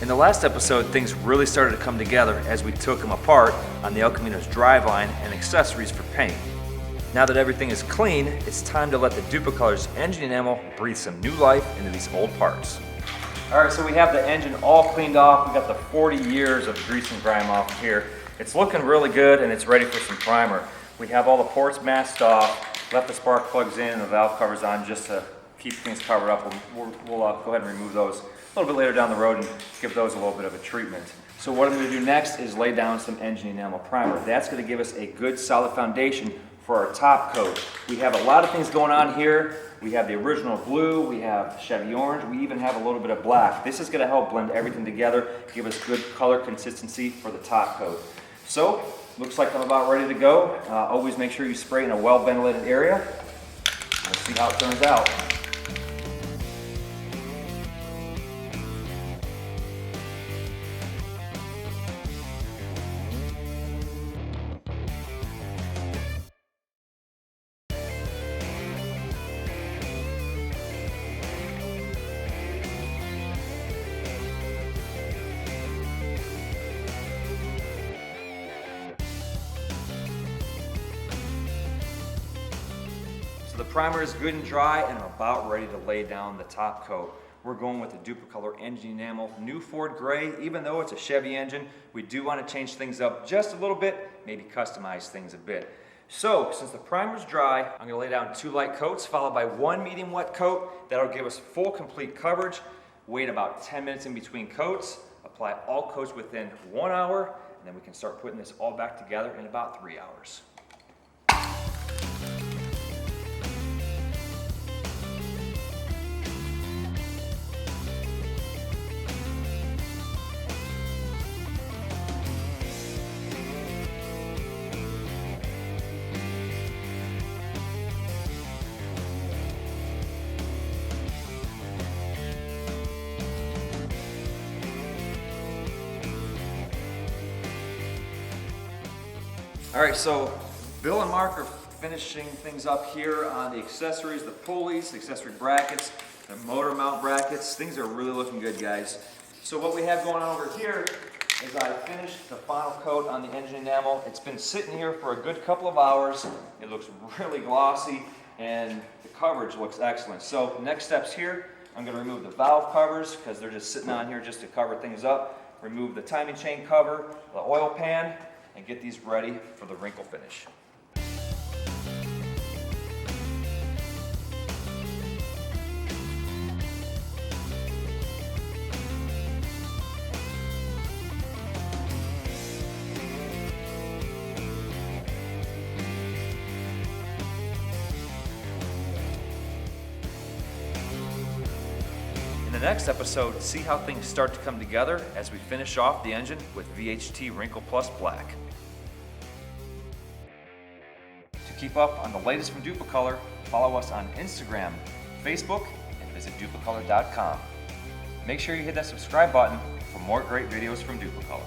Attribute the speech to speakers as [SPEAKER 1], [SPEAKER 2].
[SPEAKER 1] In the last episode, things really started to come together as we took them apart on the El Camino's driveline and accessories for paint. Now that everything is clean, it's time to let the Dupli-Color's engine enamel breathe some new life into these old parts. All right, so we have the engine all cleaned off. We got the 40 years of grease and grime off here. It's looking really good and it's ready for some primer. We have all the ports masked off, left the spark plugs in and the valve covers on just to keep things covered up. We'll go ahead and remove those a little bit later down the road and give those a little bit of a treatment. So what I'm going to do next is lay down some engine enamel primer. That's going to give us a good solid foundation for our top coat. We have a lot of things going on here. We have the original blue, we have Chevy orange, we even have a little bit of black. This is going to help blend everything together, give us good color consistency for the top coat. So, looks like I'm about ready to go. Always make sure you spray in a well-ventilated area. Let's see how it turns out. So the primer is good and dry and I'm about ready to lay down the top coat. We're going with the Dupli-Color Engine Enamel, new Ford Gray. Even though it's a Chevy engine, we do want to change things up just a little bit, maybe customize things a bit. So since the primer's dry, I'm going to lay down 2 light coats followed by 1 medium wet coat. That'll give us full complete coverage. Wait about 10 minutes in between coats. Apply all coats within 1 hour and then we can start putting this all back together in about 3 hours. All right, so Bill and Mark are finishing things up here on the accessories, the pulleys, the accessory brackets, the motor mount brackets. Things are really looking good, guys. So what we have going on over here is I finished the final coat on the engine enamel. It's been sitting here for a good couple of hours. It looks really glossy and the coverage looks excellent. So next steps here, I'm going to remove the valve covers because they're just sitting on here just to cover things up. Remove the timing chain cover, the oil pan, and get these ready for the wrinkle finish. In the next episode, see how things start to come together as we finish off the engine with VHT Wrinkle Plus Black. To keep up on the latest from Dupli-Color, follow us on Instagram, Facebook, and visit duplicolor.com. Make sure you hit that subscribe button for more great videos from Dupli-Color.